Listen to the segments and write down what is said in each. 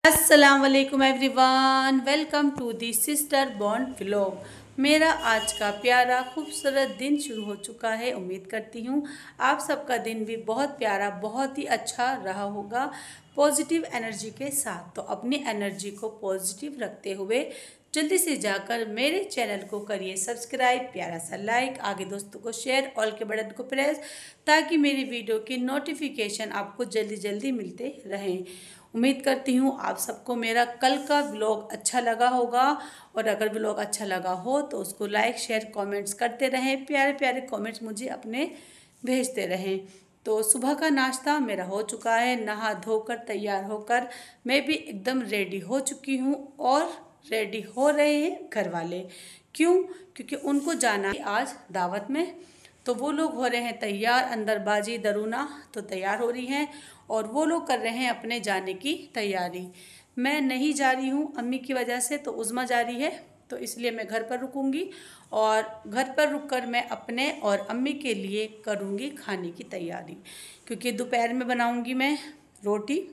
अस्सलाम वालेकुम everyone, welcome to the sister bond vlog. मेरा आज का प्यारा खूबसूरत दिन शुरू हो चुका है। उम्मीद करती हूँ आप सबका दिन भी बहुत प्यारा, बहुत ही अच्छा रहा होगा पॉजिटिव एनर्जी के साथ। तो अपनी एनर्जी को पॉजिटिव रखते हुए जल्दी से जाकर मेरे चैनल को करिए सब्सक्राइब, प्यारा सा लाइक, आगे दोस्तों को शेयर, ऑल के बटन को प्रेस, ताकि मेरी वीडियो की नोटिफिकेशन आपको जल्दी जल्दी मिलते रहें। उम्मीद करती हूँ आप सबको मेरा कल का व्लॉग अच्छा लगा होगा, और अगर व्लॉग अच्छा लगा हो तो उसको लाइक शेयर कमेंट्स करते रहें, प्यारे प्यारे कमेंट्स मुझे अपने भेजते रहें। तो सुबह का नाश्ता मेरा हो चुका है, नहा धोकर तैयार होकर मैं भी एकदम रेडी हो चुकी हूँ, और रेडी हो रहे हैं घर वाले। क्यों? क्योंकि उनको जाना है आज दावत में, तो वो लोग हो रहे हैं तैयार। अंदर बाजी दरुना तो तैयार हो रही हैं, और वो लोग कर रहे हैं अपने जाने की तैयारी। मैं नहीं जा रही हूँ अम्मी की वजह से, तो उज़्मा जा रही है, तो इसलिए मैं घर पर रुकूंगी, और घर पर रुककर मैं अपने और अम्मी के लिए करूँगी खाने की तैयारी। क्योंकि दोपहर में बनाऊँगी मैं रोटी,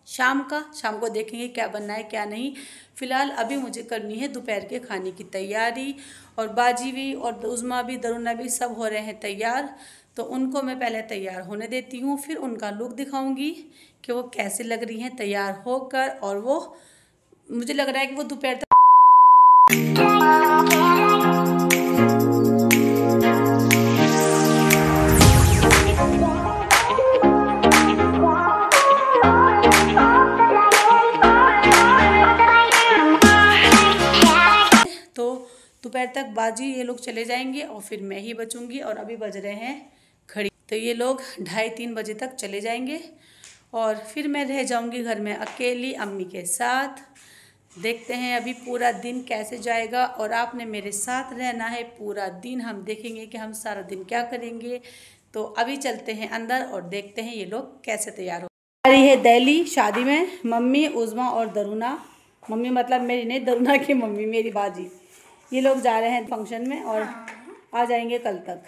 शाम को देखेंगे क्या बनना है क्या नहीं। फ़िलहाल अभी मुझे करनी है दोपहर के खाने की तैयारी। और बाजी भी और उज़्मा भी दरुना भी सब हो रहे हैं तैयार, तो उनको मैं पहले तैयार होने देती हूँ, फिर उनका लुक दिखाऊंगी कि वो कैसे लग रही हैं तैयार होकर। और वो मुझे लग रहा है कि वो दोपहर तक दोपहर तक बाजी ये लोग चले जाएंगे, और फिर मैं ही बचूंगी। और अभी बज रहे हैं घड़ी, तो ये लोग 2:30-3 बजे तक चले जाएंगे, और फिर मैं रह जाऊंगी घर में अकेली अम्मी के साथ। देखते हैं अभी पूरा दिन कैसे जाएगा, और आपने मेरे साथ रहना है पूरा दिन। हम देखेंगे कि हम सारा दिन क्या करेंगे। तो अभी चलते हैं अंदर और देखते हैं ये लोग कैसे तैयार हो रही है। दिल्ली शादी में मम्मी, उज़्मा और दरुना, मम्मी मतलब मेरी नहीं, दरुना की मम्मी मेरी बाजी, ये लोग जा रहे हैं फंक्शन में, और आ जाएंगे कल तक।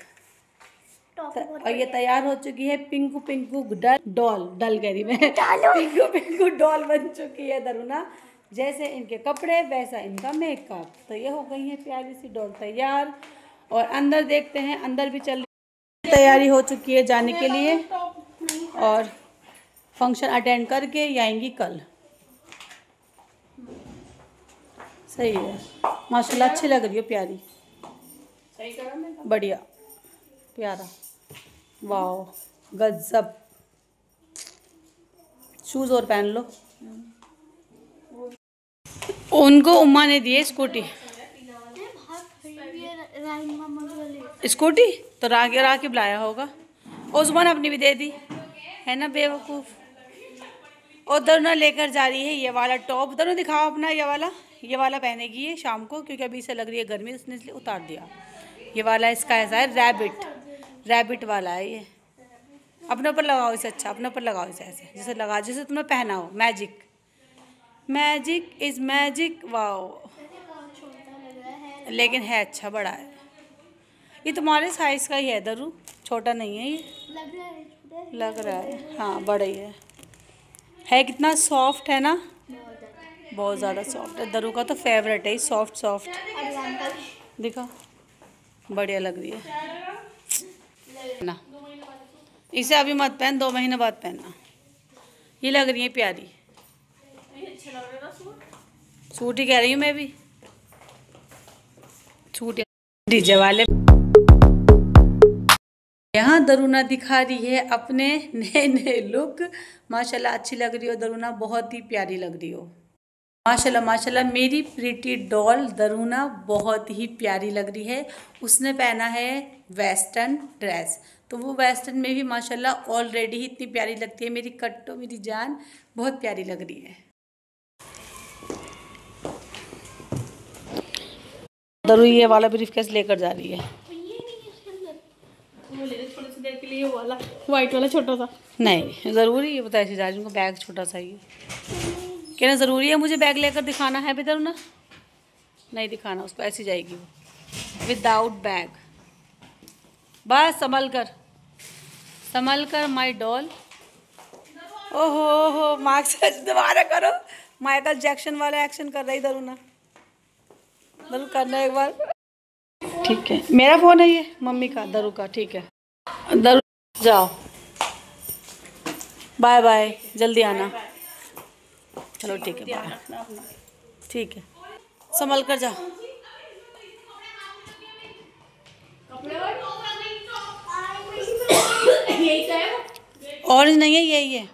और ये तैयार हो चुकी है पिंकू पिंकू डल कह रही मैं पिंकू पिंकू डॉल बन चुकी है दरुना। जैसे इनके कपड़े वैसा इनका मेकअप, तो ये हो गई है प्यारी सी डॉल तैयार। और अंदर देखते हैं, अंदर भी चल रही तैयारी हो चुकी है जाने के लिए, और फंक्शन अटेंड करके ये आएंगी कल। सही है माशाल्लाह, अच्छी लग रही हो, प्यारी, बढ़िया प्यारा, वाह गजब। शूज़ और पहन लो। उनको उम्मा ने दिए स्कूटी तो राके बुलाया होगा। उस्मान अपनी भी दे दी है ना, बेवकूफ़। और दरुना लेकर जा रही है ये वाला टॉप। दरुना दिखाओ अपना, ये वाला पहनेगी ये शाम को, क्योंकि अभी से लग रही है गर्मी, उसने इसलिए उतार दिया। ये वाला इसका ऐसा है, रैबिट वाला है ये। अपने ऊपर लगाओ इसे, अच्छा अपने ऊपर लगाओ इसे, ऐसे जैसे लगा जैसे तुमने पहना हो। Magic is magic, wow. लेकिन है अच्छा, बड़ा है ये, तुम्हारे साइज़ का ही है दरू, छोटा नहीं है ये, लग रहा है हाँ बड़ा ही है। कितना सॉफ्ट है ना, बहुत ज़्यादा सॉफ्ट है। दरू का तो फेवरेट है सॉफ्ट दिखा, बढ़िया लग रही है ना। इसे अभी मत पहन, 2 महीने बाद पहनना। ये लग रही है प्यारी, सूट ही कह रही हूँ मैं भी, सूट डीजे वाले। यहाँ दरुना दिखा रही है अपने नए नए लुक। माशाल्लाह अच्छी लग रही हो दरुना, बहुत ही प्यारी लग रही हो। माशाल्लाह माशाल्लाह, मेरी प्रीटी डॉल दरुना बहुत ही प्यारी लग रही है। उसने पहना है वेस्टर्न ड्रेस, तो वो वेस्टर्न में भी माशाल्लाह ऑलरेडी ही इतनी प्यारी लगती है। मेरी कट्टो, मेरी जान, बहुत प्यारी लग रही है। दरू ये वाला ब्रीफकेस लेकर जा रही है। थोड़ी देर के लिए वाला वाइट वाला छोटा सा नहीं ज़रूरी है, बताया जा रही हूँ बैग छोटा सा ही कहना ज़रूरी है। मुझे बैग लेकर दिखाना है बेटर ना, नहीं दिखाना उसको, ऐसी जाएगी वो विदाउट बैग। बस संभल कर माय डॉल। ओहो हो, मार्क्स दोबारा करो। माइकल जैक्सन वाला एक्शन कर रही दरुना, दरु करना एक बार। ठीक है, मेरा फोन है ये, मम्मी का, दरु का। ठीक है दरु, जाओ, बाय बाय, जल्दी आना। चलो ठीक है, बाय। ठीक है, संभल कर जाओ। ऑरेंज नहीं है, यही है।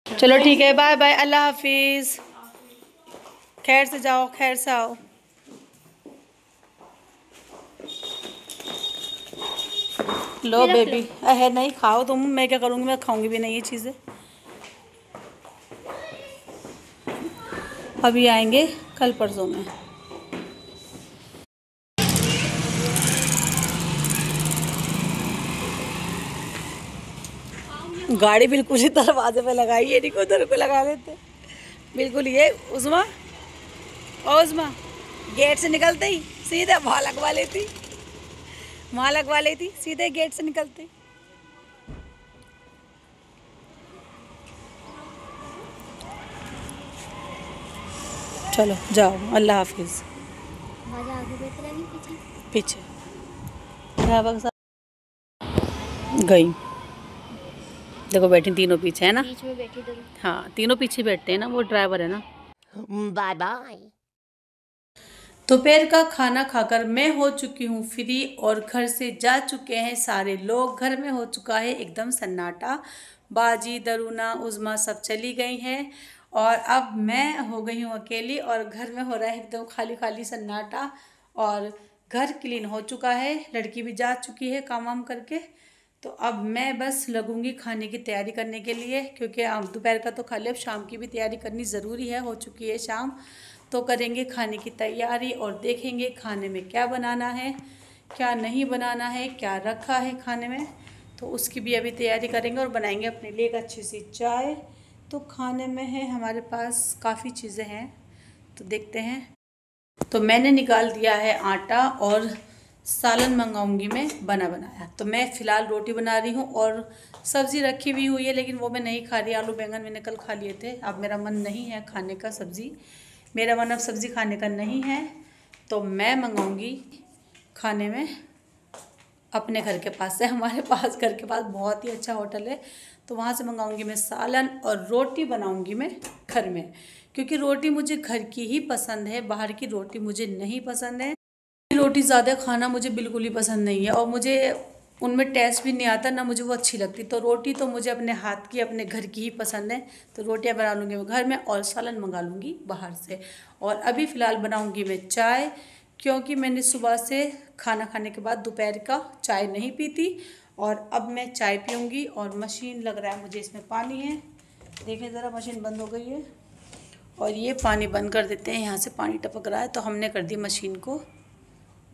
चलो ठीक है, बाय बाय, अल्लाह हाफिज। खैर से जाओ, खैर से आओ। लो बेबी, अहे नहीं खाओ तुम, मैं क्या करूँगी, मैं खाऊंगी भी नहीं ये चीज़ें। अभी आएंगे कल परसों में। गाड़ी बिल्कुल ही दरवाजे पे लगाई है, नहीं को उधर पे लगा लेते बिल्कुल। ये उस्मा, ओ उस्मा, गेट से निकलते ही सीधे वहाँ लगवा लेती, वहाँ लगवा लेती, सीधे गेट से निकलते। चलो जाओ, अल्लाह हाफिज। पीछे गई, देखो बैठी तीनों पीछे है ना, बीच में बैठी। हाँ तीनों पीछे बैठते हैं ना, वो ड्राइवर है ना। Bye bye. दोपहर का खाना खाकर मैं हो चुकी हूँ फ्री और घर से जा चुके हैं सारे लोग। घर में हो चुका है एकदम सन्नाटा। बाजी, दरुना, उज़मा सब चली गई हैं और अब मैं हो गई हूँ अकेली और घर में हो रहा है एकदम खाली खाली सन्नाटा। और घर क्लीन हो चुका है, लड़की भी जा चुकी है काम वाम करके। तो अब मैं बस लगूंगी खाने की तैयारी करने के लिए, क्योंकि अब दोपहर का तो खा लिया, अब शाम की भी तैयारी करनी ज़रूरी है। हो चुकी है शाम, तो करेंगे खाने की तैयारी और देखेंगे खाने में क्या बनाना है, क्या नहीं बनाना है, क्या रखा है खाने में, तो उसकी भी अभी तैयारी करेंगे और बनाएंगे अपने लिए एक अच्छी सी चाय। तो खाने में है हमारे पास काफ़ी चीज़ें हैं, तो देखते हैं। तो मैंने निकाल दिया है आटा और सालन मंगाऊंगी मैं बना बनाया। तो मैं फ़िलहाल रोटी बना रही हूँ और सब्ज़ी रखी हुई हुई है, लेकिन वो मैं नहीं खा रही। आलू बैंगन मैंने कल खा लिए थे, अब मेरा मन नहीं है खाने का सब्ज़ी, मेरा मन अब सब्ज़ी खाने का नहीं है। तो मैं मंगाऊंगी खाने में अपने घर के पास से, हमारे पास घर के पास बहुत ही अच्छा होटल है, तो वहाँ से मंगाऊंगी मैं सालन और रोटी बनाऊंगी मैं घर में, क्योंकि रोटी मुझे घर की ही पसंद है, बाहर की रोटी मुझे नहीं पसंद है। रोटी ज़्यादा खाना मुझे बिल्कुल ही पसंद नहीं है और मुझे उनमें टेस्ट भी नहीं आता, ना मुझे वो अच्छी लगती। तो रोटी तो मुझे अपने हाथ की, अपने घर की ही पसंद है। तो रोटियां बना लूँगी मैं घर में और सालन मंगा लूँगी बाहर से। और अभी फ़िलहाल बनाऊँगी मैं चाय, क्योंकि मैंने सुबह से खाना खाने के बाद दोपहर का चाय नहीं पीती और अब मैं चाय पीऊँगी। और मशीन लग रहा है मुझे, इसमें पानी है, देखें ज़रा, मशीन बंद हो गई है और ये पानी बंद कर देते हैं। यहाँ से पानी टपक रहा है तो हमने कर दी मशीन को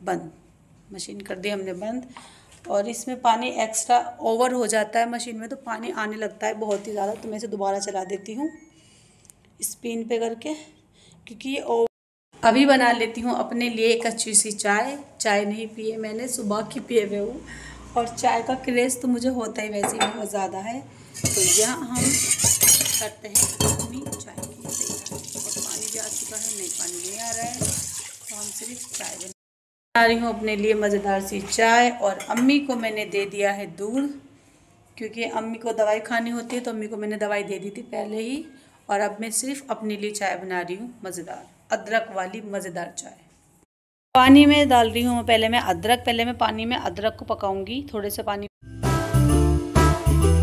बंद, मशीन कर दी हमने बंद। और इसमें पानी एक्स्ट्रा ओवर हो जाता है मशीन में, तो पानी आने लगता है बहुत ही ज़्यादा, तो मैं इसे दोबारा चला देती हूँ स्पिन पे करके, क्योंकि ये अभी बना लेती हूँ अपने लिए एक अच्छी सी चाय। चाय नहीं पिए मैंने, सुबह की पिए हुए हूँ और चाय का क्रेज़ तो मुझे होता ही वैसे ही बहुत ज़्यादा है। तो यहाँ हम करते हैं अपनी चाय की तैयारी। और पानी भी आ चुका है, नहीं पानी नहीं आ रहा है, तो हम सिर्फ चाय बना रही हूँ अपने लिए मज़ेदार सी चाय। और अम्मी को मैंने दे दिया है दूध, क्योंकि अम्मी को दवाई खानी होती है, तो अम्मी को मैंने दवाई दे दी थी पहले ही। और अब मैं सिर्फ अपने लिए चाय बना रही हूँ, मज़ेदार अदरक वाली मज़ेदार चाय। पानी में डाल रही हूँ पहले मैं अदरक, पहले मैं पानी में अदरक को पकाऊंगी थोड़े से पानी।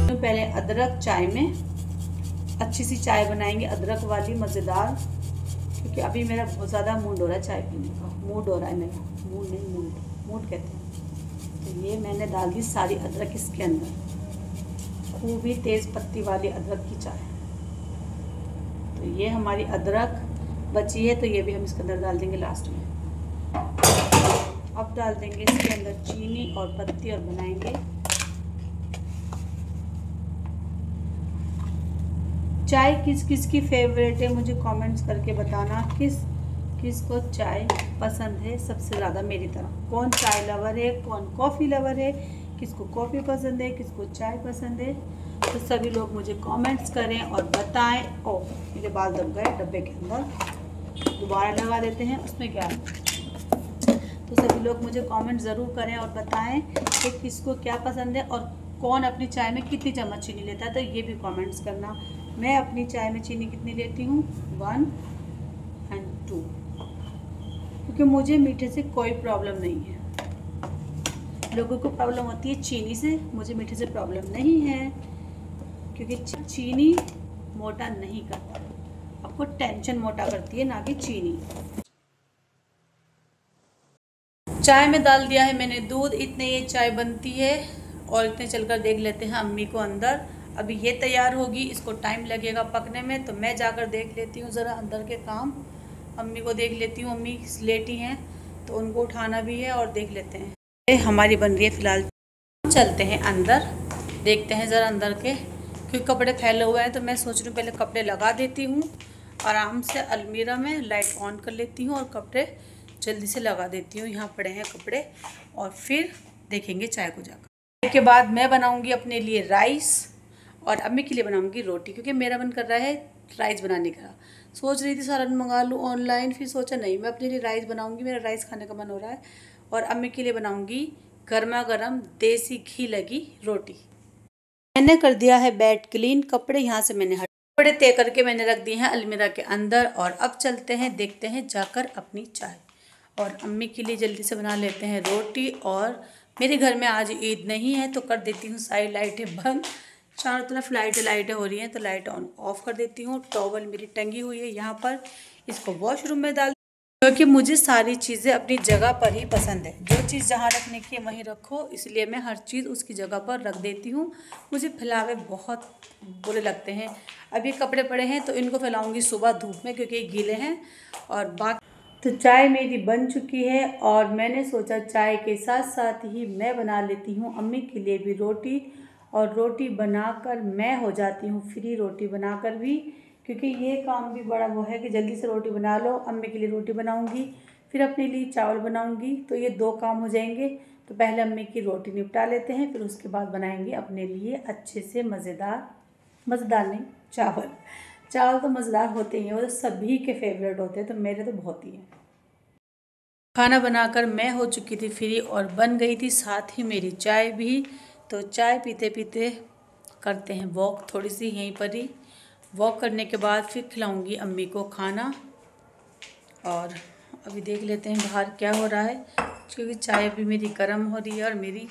तो पहले अदरक चाय में, अच्छी सी चाय बनाएंगे अदरक वाली मज़ेदार, क्योंकि अभी मेरा बहुत ज़्यादा मूड हो रहा है चाय पीने का, मूड हो रहा है मेरा, मूड नहीं मूड, मूड कहते हैं। तो ये मैंने डाल दी सारी अदरक इसके अंदर, खूब ही तेज़ पत्ती वाली अदरक की चाय। तो ये हमारी अदरक बची है, तो ये भी हम इसके अंदर डाल देंगे लास्ट में। अब डाल देंगे इसके अंदर चीनी और पत्ती और बनाएंगे। चाय किस किस की फेवरेट है मुझे कमेंट्स करके बताना, किस किस को चाय पसंद है सबसे ज़्यादा मेरी तरह। कौन चाय लवर है, कौन कॉफ़ी लवर है, किसको कॉफ़ी पसंद है, किसको चाय पसंद है, तो सभी लोग मुझे कमेंट्स करें और बताएं। ओ मेरे बाल दब गए डब्बे के अंदर, दोबारा लगा देते हैं, उसमें क्या है। तो सभी लोग मुझे कमेंट ज़रूर करें और बताएं कि किसको क्या पसंद है और कौन अपनी चाय में कितनी चम्मच चीनी लेता है, तो ये भी कमेंट्स करना। मैं अपनी चाय में चीनी कितनी लेती हूँ, 1 और 2, क्योंकि मुझे मीठे से कोई प्रॉब्लम नहीं है। लोगों को प्रॉब्लम होती है चीनी से, मुझे मीठे से प्रॉब्लम नहीं है, क्योंकि चीनी मोटा नहीं करता, आपको टेंशन मोटा करती है, ना कि चीनी। चाय में डाल दिया है मैंने दूध, इतने ये चाय बनती है। और इतने चलकर देख लेते हैं अम्मी को अंदर। अभी ये तैयार होगी, इसको टाइम लगेगा पकने में, तो मैं जाकर देख लेती हूँ ज़रा अंदर के काम, अम्मी को देख लेती हूँ। अम्मी लेटी हैं तो उनको उठाना भी है और देख लेते हैं। ये हमारी बन रही है फ़िलहाल। चलते हैं अंदर, देखते हैं ज़रा अंदर के, क्योंकि कपड़े फैले हुए हैं, तो मैं सोच रही हूँ पहले कपड़े लगा देती हूँ आराम से, अलमीरा में लाइट ऑन कर लेती हूँ और कपड़े जल्दी से लगा देती हूँ। यहाँ पड़े हैं कपड़े, और फिर देखेंगे चाय को जाकर। के बाद मैं बनाऊंगी अपने लिए राइस और अम्मी के लिए बनाऊंगी रोटी, क्योंकि मेरा मन कर रहा है राइस बनाने का। सोच रही थी सालन मंगा लूँ ऑनलाइन, फिर सोचा नहीं, मैं अपने लिए राइस बनाऊंगी, मेरा राइस खाने का मन हो रहा है। और अम्मी के लिए बनाऊंगी गर्मा गर्म देसी घी लगी रोटी। मैंने कर दिया है बेड क्लीन, कपड़े यहाँ से मैंने कपड़े तय करके मैंने रख दिए हैं अलमीरा के अंदर। और अब चलते हैं, देखते हैं जाकर अपनी चाय। और अम्मी के लिए जल्दी से बना लेते हैं रोटी। और मेरे घर में आज ईद नहीं है, तो कर देती हूँ सारी लाइटें बंद। चारों तरफ लाइटें हो रही हैं, तो लाइट ऑन ऑफ कर देती हूँ। टॉवल मेरी टंगी हुई है यहाँ पर, इसको वॉशरूम में डाल, क्योंकि मुझे सारी चीज़ें अपनी जगह पर ही पसंद है। जो चीज़ जहाँ रखने की है वहीं रखो, इसलिए मैं हर चीज़ उसकी जगह पर रख देती हूँ। मुझे फैलावे बहुत बुरे लगते हैं। अभी कपड़े पड़े हैं तो इनको फैलाऊँगी सुबह धूप में, क्योंकि ये गीले हैं। और बाकी तो चाय मेरी बन चुकी है, और मैंने सोचा चाय के साथ साथ ही मैं बना लेती हूँ अम्मी के लिए भी रोटी। और रोटी बनाकर मैं हो जाती हूँ फ्री, रोटी बनाकर भी, क्योंकि ये काम भी बड़ा वो है कि जल्दी से रोटी बना लो। अम्मी के लिए रोटी बनाऊँगी, फिर अपने लिए चावल बनाऊँगी, तो ये 2 काम हो जाएंगे। तो पहले अम्मी की रोटी निपटा लेते हैं, फिर उसके बाद बनाएंगे अपने लिए अच्छे से मज़ेदार नहीं, चावल तो मज़ेदार होते ही हैं, वो तो सभी के फेवरेट होते हैं, तो मेरे तो बहुत ही हैं। खाना बनाकर मैं हो चुकी थी फ्री, और बन गई थी साथ ही मेरी चाय भी। तो चाय पीते पीते करते हैं वॉक, थोड़ी सी यहीं पर ही वॉक करने के बाद फिर खिलाऊंगी अम्मी को खाना। और अभी देख लेते हैं बाहर क्या हो रहा है, क्योंकि चाय भी मेरी गर्म हो रही है और मेरी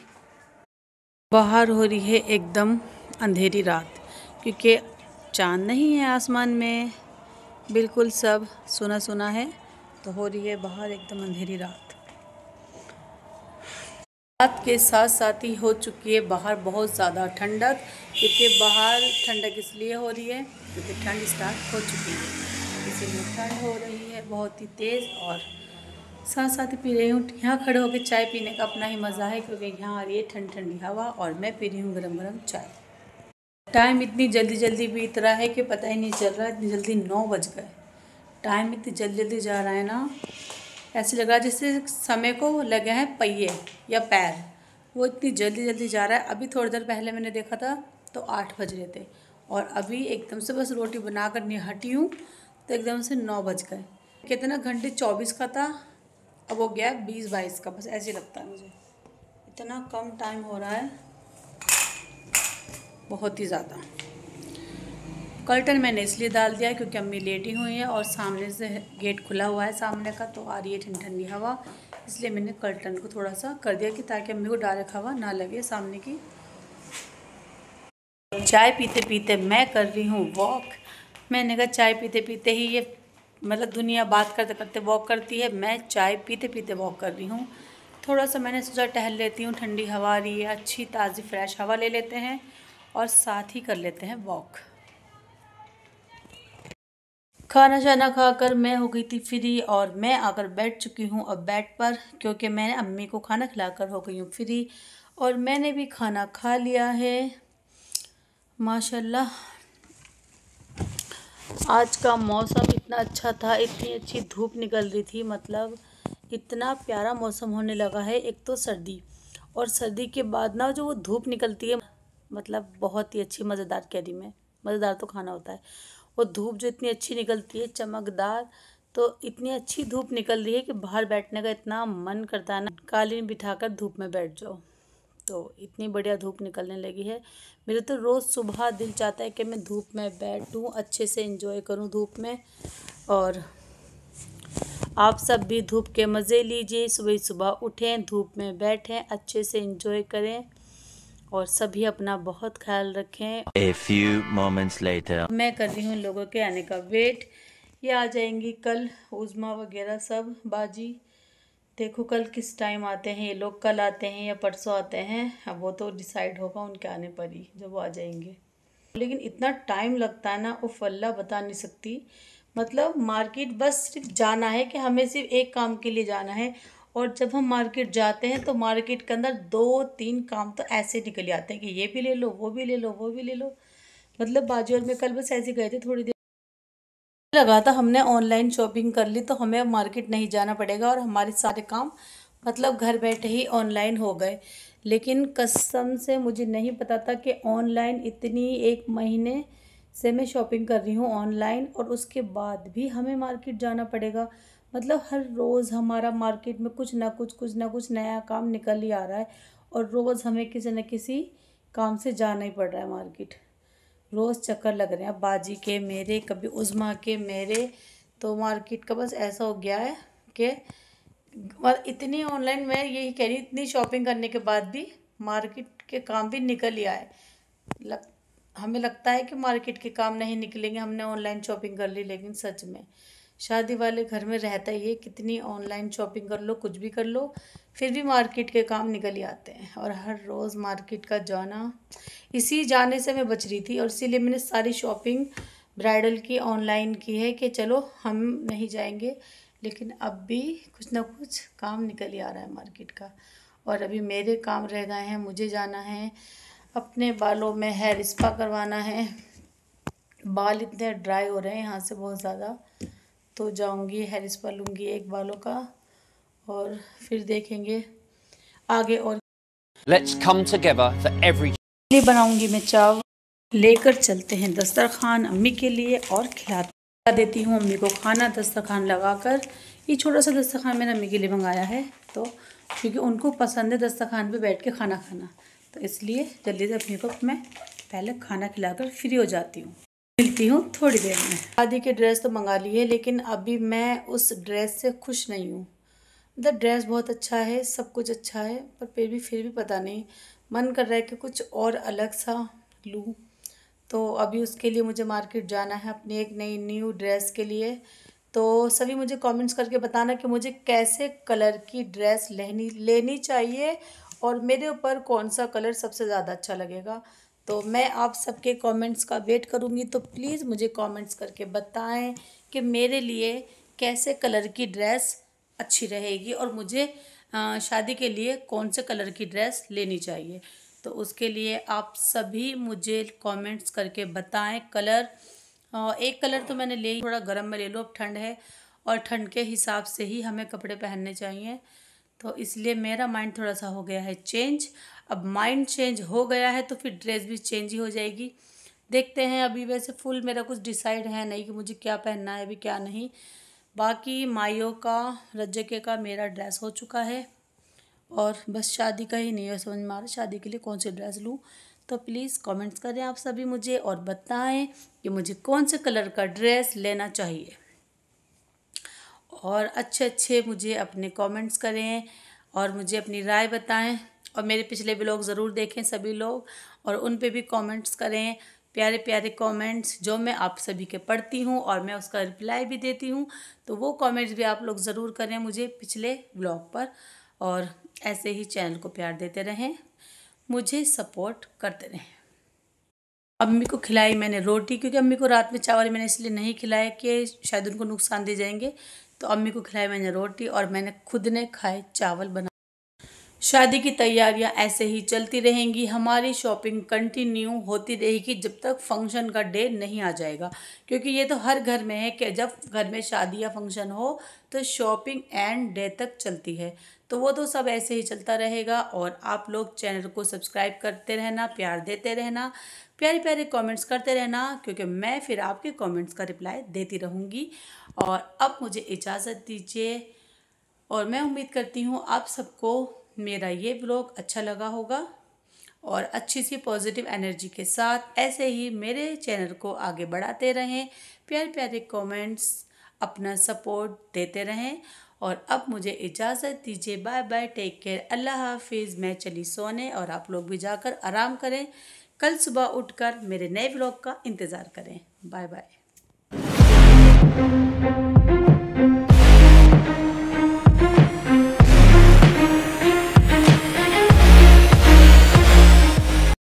बाहर हो रही है एकदम अंधेरी रात, क्योंकि चाँद नहीं है आसमान में, बिल्कुल सब सुना सुना है, तो हो रही है बाहर एकदम अंधेरी रात। रात के साथ साथ ही हो चुकी है बाहर बहुत ज़्यादा ठंडक, क्योंकि बाहर ठंडक इसलिए हो रही है क्योंकि ठंड स्टार्ट हो चुकी है, इसीलिए ठंड हो रही है बहुत ही तेज़। और साथ साथ ही पी रही हूँ, यहाँ खड़े होकर चाय पीने का अपना ही मज़ा है, क्योंकि यहाँ आ रही है ठंडी ठंडी हवा और मैं पी रही हूँ गरम गरम चाय। टाइम इतनी जल्दी जल्दी बीत रहा है कि पता ही नहीं चल रहा है, इतनी जल्दी 9 बज गए। टाइम इतनी जल्दी जल्दी जा रहा है ना, ऐसे लग रहा है जैसे समय को लगे हैं पहिए या पैर, वो इतनी जल्दी जल्दी जा रहा है। अभी थोड़ी देर पहले मैंने देखा था तो 8 बज रहे थे, और अभी एकदम से बस रोटी बनाकर नहीं हटी हूँ तो एकदम से 9 बज गए। कितना घंटे 24 का था, अब हो गया 20-22 का, बस ऐसे लगता है मुझे, इतना कम टाइम हो रहा है, बहुत ही ज़्यादा। कर्टन मैंने इसलिए डाल दिया क्योंकि अम्मी लेटी हुई है और सामने से गेट खुला हुआ है सामने का, तो आ रही है ठंडी ठंडी हवा, इसलिए मैंने कर्टन को थोड़ा सा कर दिया कि ताकि अम्मी को डायरेक्ट हवा ना लगे सामने की। चाय पीते पीते मैं कर रही हूँ वॉक। मैंने कहा चाय पीते पीते ही ये मतलब दुनिया बात करते करते वॉक करती है, मैं चाय पीते पीते वॉक कर रही हूँ। थोड़ा सा मैंने सोचा टहल लेती हूँ, ठंडी हवा आ रही है, अच्छी ताज़ी फ्रेश हवा ले लेते हैं और साथ ही कर लेते हैं वॉक। खाना शाना खाकर मैं हो गई थी फ्री, और मैं आकर बैठ चुकी हूँ अब बेड पर, क्योंकि मैंने अम्मी को खाना खिलाकर हो गई हूँ फ्री। और मैंने भी खाना खा लिया है माशाल्लाह। आज का मौसम इतना अच्छा था, इतनी अच्छी धूप निकल रही थी, मतलब इतना प्यारा मौसम होने लगा है। एक तो सर्दी, और सर्दी के बाद ना जो वो धूप निकलती है, मतलब बहुत ही अच्छी मज़ेदार कैरी में, मज़ेदार तो खाना होता है। और धूप जो इतनी अच्छी निकलती है, चमकदार, तो इतनी अच्छी धूप निकल रही है कि बाहर बैठने का इतना मन करता है ना, कालीन बिठाकर धूप में बैठ जाओ। तो इतनी बढ़िया धूप निकलने लगी है। मेरे तो रोज़ सुबह दिल चाहता है कि मैं धूप में बैठूं, अच्छे से एंजॉय करूं धूप में। और आप सब भी धूप के मज़े लीजिए, सुबह सुबह उठें, धूप में बैठें, अच्छे से एंजॉय करें और सभी अपना बहुत ख्याल रखें। A few moments later. मैं कर रही हूँ लोगों के आने का वेट। ये आ जाएंगी कल, उज़मा वगैरह सब बाजी। देखो कल किस टाइम आते हैं ये लोग, कल आते हैं या परसों आते हैं, अब वो तो डिसाइड होगा उनके आने पर ही जब वो आ जाएंगे। लेकिन इतना टाइम लगता है ना, उफ अल्लाह बता नहीं सकती। मतलब मार्केट बस सिर्फ जाना है कि हमें सिर्फ एक काम के लिए जाना है, और जब हम मार्केट जाते हैं तो मार्केट के अंदर 2-3 काम तो ऐसे निकल आते हैं कि ये भी ले लो, वो भी ले लो, वो भी ले लो। मतलब बाजू में कल बस ऐसे गए थे, थोड़ी देर लगा था, हमने ऑनलाइन शॉपिंग कर ली तो हमें मार्केट नहीं जाना पड़ेगा और हमारे सारे काम मतलब घर बैठे ही ऑनलाइन हो गए। लेकिन कसम से मुझे नहीं पता था कि ऑनलाइन इतनी, 1 महीने से मैं शॉपिंग कर रही हूँ ऑनलाइन, और उसके बाद भी हमें मार्केट जाना पड़ेगा। मतलब हर रोज़ हमारा मार्केट में कुछ ना कुछ नया काम निकल ही आ रहा है, और रोज़ हमें किसी न किसी काम से जाना ही पड़ रहा है मार्केट। रोज़ चक्कर लग रहे हैं बाजी के मेरे, कभी उज़मा के मेरे। तो मार्केट का बस ऐसा हो गया है कि और इतनी ऑनलाइन, मैं यही कह रही, इतनी शॉपिंग करने के बाद भी मार्केट के काम भी निकल ही आए। हमें लगता है कि मार्केट के काम नहीं निकलेंगे, हमने ऑनलाइन शॉपिंग कर ली, लेकिन सच में शादी वाले घर में रहता ही है, कितनी ऑनलाइन शॉपिंग कर लो, कुछ भी कर लो, फिर भी मार्केट के काम निकल ही आते हैं। और हर रोज़ मार्केट का जाना, इसी जाने से मैं बच रही थी, और इसीलिए मैंने सारी शॉपिंग ब्राइडल की ऑनलाइन की है कि चलो हम नहीं जाएंगे, लेकिन अब भी कुछ ना कुछ काम निकल ही आ रहा है मार्केट का। और अभी मेरे काम रह गए हैं, मुझे जाना है अपने बालों में हेयर स्पा करवाना है। बाल इतने ड्राई हो रहे हैं यहाँ से बहुत ज़्यादा, तो जाऊँगी हेयर स्पा लूँगी एक बालों का, और फिर देखेंगे आगे। और Let's come together for every. बनाऊँगी मैं चावल, लेकर चलते हैं दस्तरखान अम्मी के लिए और खिला देती हूँ अम्मी को खाना दस्तरखान लगाकर। ये छोटा सा दस्तरखान मैंने अम्मी के लिए मंगाया है, तो क्योंकि उनको पसंद है दस्तरखान पे बैठ के खाना खाना, तो इसलिए जल्दी से अम्मी को मैं पहले खाना खिलाकर फ्री हो जाती हूँ। मिलती हूँ थोड़ी देर में। शादी की ड्रेस तो मंगा ली है, लेकिन अभी मैं उस ड्रेस से खुश नहीं हूँ। मतलब ड्रेस बहुत अच्छा है, सब कुछ अच्छा है, पर फिर भी पता नहीं, मन कर रहा है कि कुछ और अलग सा लूँ। तो अभी उसके लिए मुझे मार्केट जाना है अपनी एक नई न्यू ड्रेस के लिए। तो सभी मुझे कमेंट्स करके बताना कि मुझे कैसे कलर की ड्रेस लेनी चाहिए, और मेरे ऊपर कौन सा कलर सबसे ज़्यादा अच्छा लगेगा। तो मैं आप सबके कमेंट्स का वेट करूँगी, तो प्लीज़ मुझे कमेंट्स करके बताएं कि मेरे लिए कैसे कलर की ड्रेस अच्छी रहेगी, और मुझे शादी के लिए कौन से कलर की ड्रेस लेनी चाहिए। तो उसके लिए आप सभी मुझे कमेंट्स करके बताएं। कलर एक कलर तो मैंने ले ही, थोड़ा गर्म में ले लो, अब ठंड है और ठंड के हिसाब से ही हमें कपड़े पहनने चाहिए। तो इसलिए मेरा माइंड थोड़ा सा हो गया है चेंज। अब माइंड चेंज हो गया है तो फिर ड्रेस भी चेंज ही हो जाएगी। देखते हैं, अभी वैसे फुल मेरा कुछ डिसाइड है नहीं कि मुझे क्या पहनना है अभी क्या नहीं। बाकी माइयों का, रज्जके का मेरा ड्रेस हो चुका है, और बस शादी का ही नहीं है समझ में आ रहा शादी के लिए कौन सी ड्रेस लूँ। तो प्लीज़ कमेंट्स करें आप सभी मुझे और बताएं कि मुझे कौन से कलर का ड्रेस लेना चाहिए, और अच्छे अच्छे मुझे अपने कमेंट्स करें और मुझे अपनी राय बताएं। और मेरे पिछले ब्लॉग ज़रूर देखें सभी लोग, और उन पे भी कमेंट्स करें, प्यारे प्यारे कमेंट्स जो मैं आप सभी के पढ़ती हूँ और मैं उसका रिप्लाई भी देती हूँ। तो वो कमेंट्स भी आप लोग ज़रूर करें मुझे पिछले ब्लॉग पर, और ऐसे ही चैनल को प्यार देते रहें, मुझे सपोर्ट करते रहें। अम्मी को खिलाई मैंने रोटी, क्योंकि अम्मी को रात में चावल मैंने इसलिए नहीं खिलाया कि शायद उनको नुकसान दे जाएंगे। तो अम्मी को खिलाई मैंने रोटी, और मैंने खुद ने खाए चावल बना। शादी की तैयारियां ऐसे ही चलती रहेंगी, हमारी शॉपिंग कंटिन्यू होती रहेगी जब तक फंक्शन का डे नहीं आ जाएगा। क्योंकि ये तो हर घर में है कि जब घर में शादी या फंक्शन हो तो शॉपिंग एंड डे तक चलती है। तो वो तो सब ऐसे ही चलता रहेगा। और आप लोग चैनल को सब्सक्राइब करते रहना, प्यार देते रहना, प्यारे प्यारे कमेंट्स करते रहना, क्योंकि मैं फिर आपके कमेंट्स का रिप्लाई देती रहूँगी। और अब मुझे इजाज़त दीजिए। और मैं उम्मीद करती हूँ आप सबको मेरा ये व्लॉग अच्छा लगा होगा और अच्छी सी पॉजिटिव एनर्जी के साथ ऐसे ही मेरे चैनल को आगे बढ़ाते रहें, प्यारे प्यारे कमेंट्स, अपना सपोर्ट देते रहें। और अब मुझे इजाज़त दीजिए। बाय बाय, टेक केयर, अल्लाह हाफिज़। मैं चली सोने और आप लोग भी जाकर आराम करें। कल सुबह उठकर मेरे नए व्लॉग का इंतज़ार करें। Bye bye.